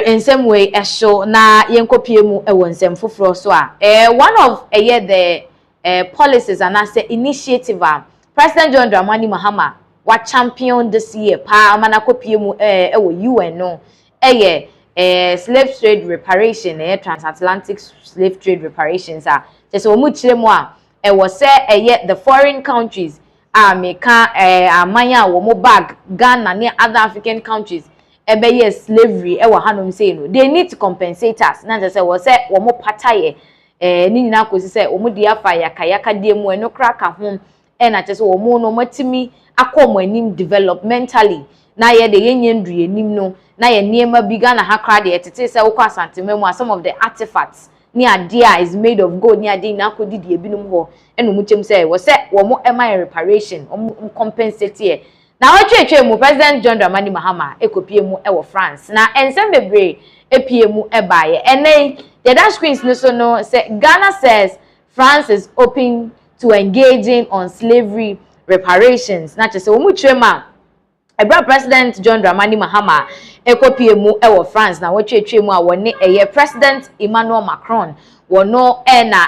in some way a show na yenkopie mu e wonsem foforo so a one of the policies and as initiative President John Dramani Mahama wa champion this year pa manakopie mu UN no slave trade reparation transatlantic slave trade reparations just omu chire mu a was the foreign countries meka amanya wo mo bag Ghana and other African countries slavery hanom say no they need to compensate us na just say was wo mo pataye ni nyina kosi say wo mo dia fa yakayaka die mu eno kraka ho na just wo mo no matimi akom anim developmentally na ye de yenyendu enim no na ye niema biga na ha kra de etete say wo kwa santememu some of the artifacts ni adea is made of gold ni adea na akodi de ebinum ho eno mu chem say wo say wo mo reparation compensate here. Na watwetwe mu President John Dramani Mahama ekopie mu France na ensem bebre epie mu baye enen the dash screens no so no say Ghana says France is open to engaging on slavery reparations na chese omu twema President John Dramani Mahama ekopie mu France na watwetwe mu a woni President Emmanuel Macron wono na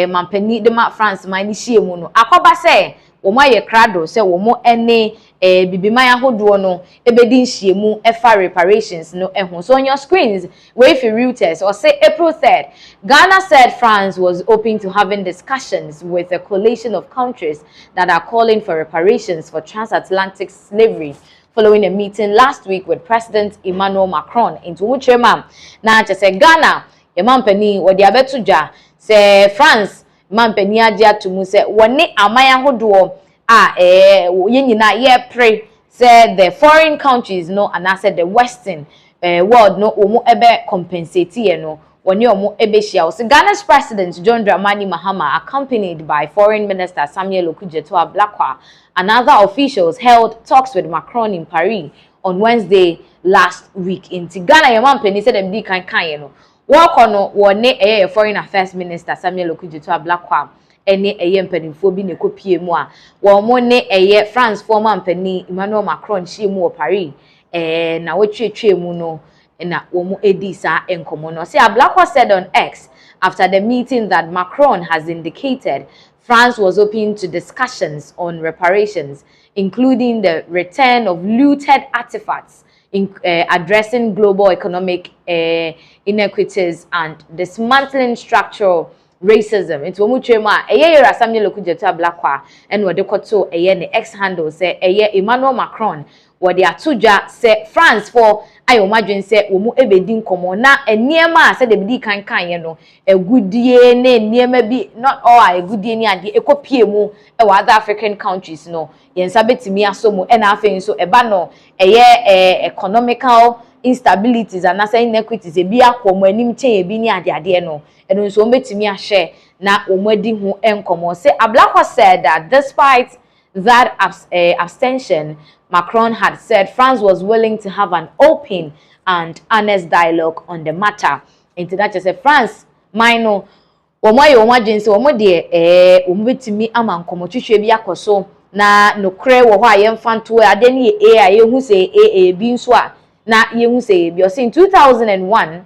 mampani de ma France mani hie mu no akoba say womo ye krado se womo ene bibimaya hodo no ebedi nhyiemu efa reparations no ehun so on your screens wait for Reuters or say April 3rd Ghana said France was open to having discussions with a coalition of countries that are calling for reparations for transatlantic slavery following a meeting last week with President Emmanuel Macron into Uchema na say Ghana e mampani wodi abetuja say France mampani adia tumu se woni amaya hodo yenyina ye pray say the foreign countries no and I said the western world no omo ebe compensate ye no woni omo ebe hia so Ghana's President John Dramani Mahama accompanied by Foreign Minister Samuel Okudzeto Ablakwa and other officials held talks with Macron in Paris on Wednesday last week in Ghana ye mampani said dem di kan no Wakono wone Foreign Affairs Minister Samuel Okudzeto Ablakwa ene mpanimfo bi ne kopie mu a wo mo ne France former mpani Emmanuel Macron hie mu o Paris na wotwetwe mu no na wo mo edi sa enkomo no say Ablakwa said on X after the meeting that Macron has indicated France was open to discussions on reparations including the return of looted artifacts addressing global economic inequities and dismantling structural racism. Into omuchema yera Samuel Okudzeto Ablakwa and wode koto ne X handle say Emmanuel Macron wode atuja say France for ayomadwen say omu ebedi nkomo na eniema say de bidi kankan ye no egudie na eniema bi not all egudie ni ade ekopie mu other African countries no yensa betimi asomu na afenso so eba no economical instabilities and as inequities ebi akomo anim chen ebi ni ade no eno nso betimi ahye na omadi hu enkomo say Ablakwa said that despite that abstention Macron had said France was willing to have an open and honest dialogue on the matter. Into that just say France mino omoye omadwense omode ombetimi ama nkomo twetwe bi akoso na nokre wo ho ayemfanto ade ne AI yehu say bi nso a na yehu say bi in 2001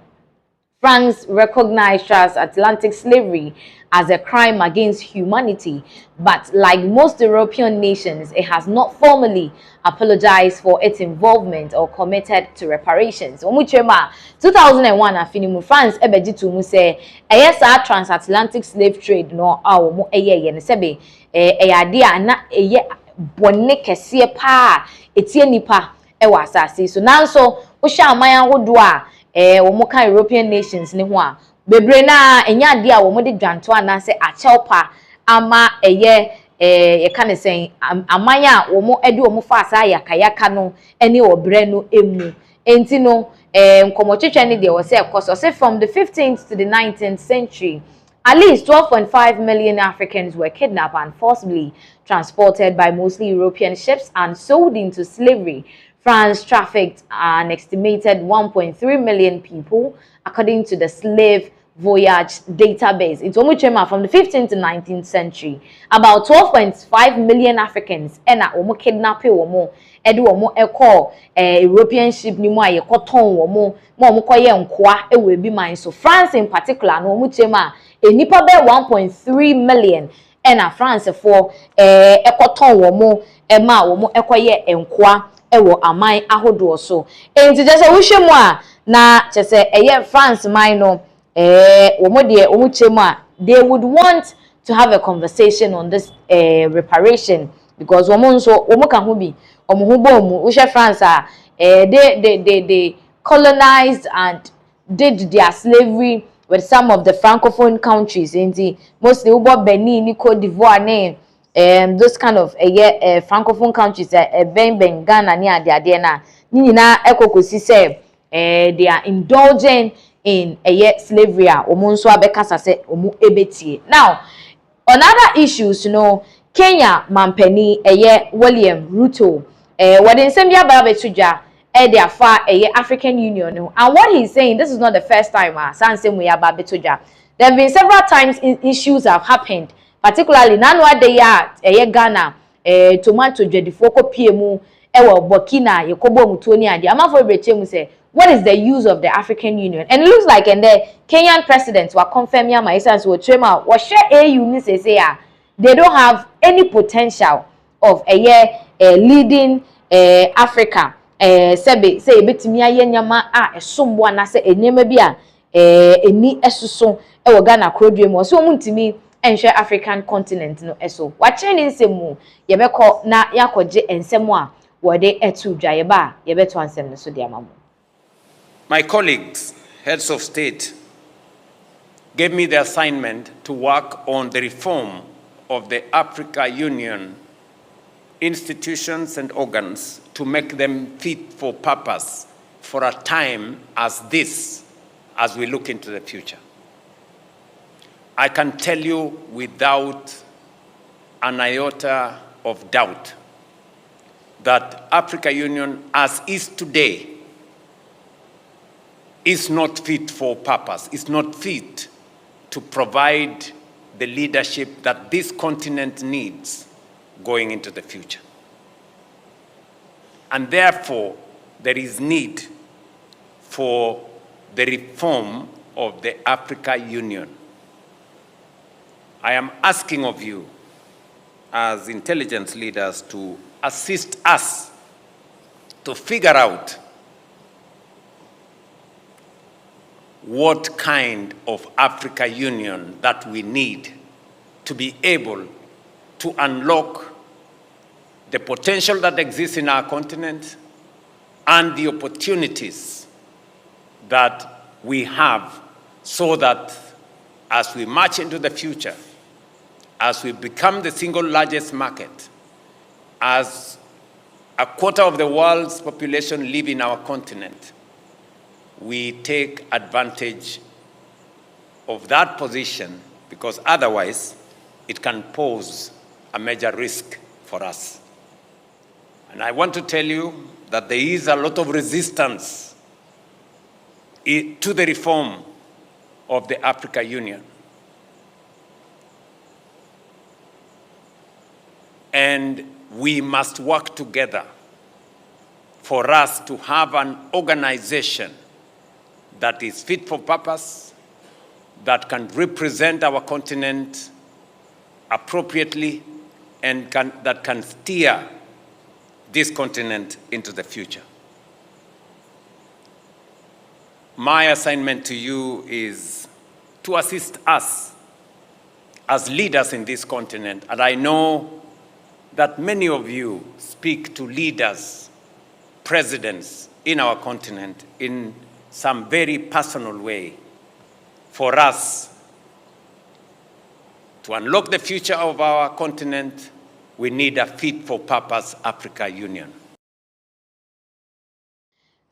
France recognized transatlantic slavery as a crime against humanity, but like most European nations, it has not formally apologized for its involvement or committed to reparations. 2001 afinimu France ebejitu mu say ESA transatlantic slave trade no awo eye ne sebe ade na eye bonne kese pa etie nipa ewa asase so nanso wo hya aman ahodo a wo mo kan European nations ne ho a bebre na enya ade a wo mo de dwanto anase achelpa ama ye kan say amanya wo mo ede wo mo fa asa yakayaka no ene obre no emu enti no nkomotwetwe ne de wo say say from the 15th to the 19th century at least 12.5 million Africans were kidnapped and forcibly transported by mostly European ships and sold into slavery. France trafficked an estimated 1.3 million people, according to the slave voyage database. It's almost from the 15th to 19th century. About 12.5 million Africans ena omo kidnapping omo edu omo eko European ship ni mo aye koton omo mo koye nkoa ewe ebi man. So France in particular no omo chema enipa be 1.3 million ena France for ekoton omo ema omo ekoye nkoa ewo aman ahodo so. Enti je se wo hwemu a na je se France man no they would want to have a conversation on this reparation because France they colonized and did their slavery with some of the francophone countries mostly Benin, Cote d'Ivoire, those kind of francophone countries Ben Ghana they are indulging in slavery omunso abekasa se omu ebetie. Now another issues Kenya mampeni William Ruto wade nsem bia ba betuja they afa African Union and what he's saying, this is not the first time sansem we aba betuja. There have been several times issues have happened, particularly nanwa de ya Ghana tomato dwedifo ko piemu ewo Burkina yekobo mutoni ade amafo brechemu say what is the use of the African Union? And it looks like and the Kenyan presidents were confirming my sense with Trema was share AU say they don't have any potential of leading Africa. Say betimi aye nyama esombo na say enyema bia eni esuso e wo Ghana krodue mo so muntimi enhwe African continent no eso wache ni nsemu yebekọ na yakoje ensemu a wode etu dwayeba yebeto ansem no so dia mamu. My colleagues, heads of state, gave me the assignment to work on the reform of the Africa Union institutions and organs to make them fit for purpose for a time as this, as we look into the future. I can tell you without an iota of doubt that Africa Union, as is today, is not fit for purpose, is not fit to provide the leadership that this continent needs going into the future. And therefore, there is need for the reform of the Africa Union. I am asking of you, as intelligence leaders, to assist us to figure out what kind of Africa Union that we need to be able to unlock the potential that exists in our continent and the opportunities that we have so that as we march into the future, as we become the single largest market, as a quarter of the world's population live in our continent, we take advantage of that position because otherwise it can pose a major risk for us. And I want to tell you that there is a lot of resistance to the reform of the Africa Union. And we must work together for us to have an organization that is fit for purpose, that can represent our continent appropriately, and that can steer this continent into the future. My assignment to you is to assist us as leaders in this continent. And I know that many of you speak to leaders, presidents in our continent in some very personal way. For us to unlock the future of our continent, we need a fit-for-purpose Africa Union.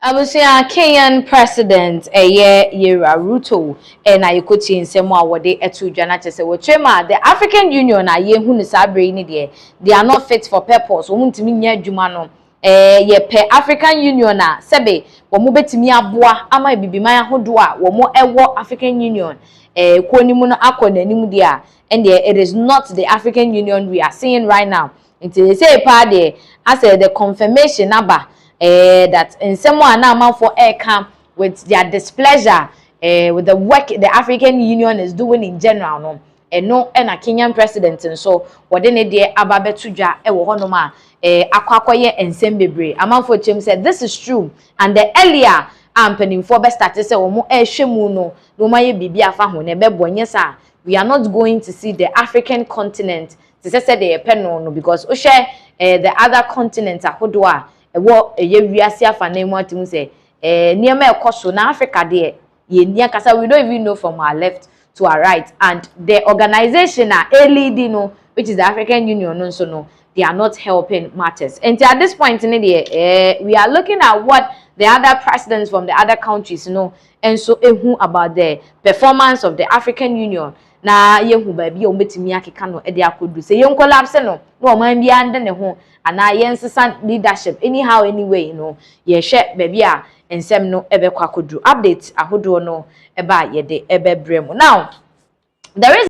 I will say a Kenyan president Yera Ruto and I could see in some more they etu janate se wochema the African Union a ye hu ni sabre ni de they are not fit for purpose. Wo muntimi nya adwuma no ye pe African Union a sebe wo mo betimi aboa ama bibiman ahodo a wo mo ewo African Union ko nimu no akonanim dia and it is not the African Union we are seeing right now. Until say pa there as the confirmation number that in someone now for air camp with their displeasure with the work the African Union is doing in general no no and a Kenyan president and so what then they ababetuja wo honoma akwakoye ensem bebre amanfo chem said this is true and the earlier ampening for best started say omo ehwemu no no maye bibia afa ho ne bebonye sa we are not going to see the African continent to say the penno no because o share the other continents ahodo a wo ye wiase afa na mu atim say niema ekoso na Africa de ye nia kasa we don't even know from our left to our right and the organization leading no which is the African Union no so no they are not helping matters and at this point in the we are looking at what the other presidents from the other countries know and so about the performance of the African Union na yehu ba bia o betimi akeka no e de akodu se yen collapse no no man bia ande ne ho ana yensesan leadership anyhow anyway you know ye hwe ba bia ensem no ebe kwakodu update ahodo no eba ye de ebe brem now there is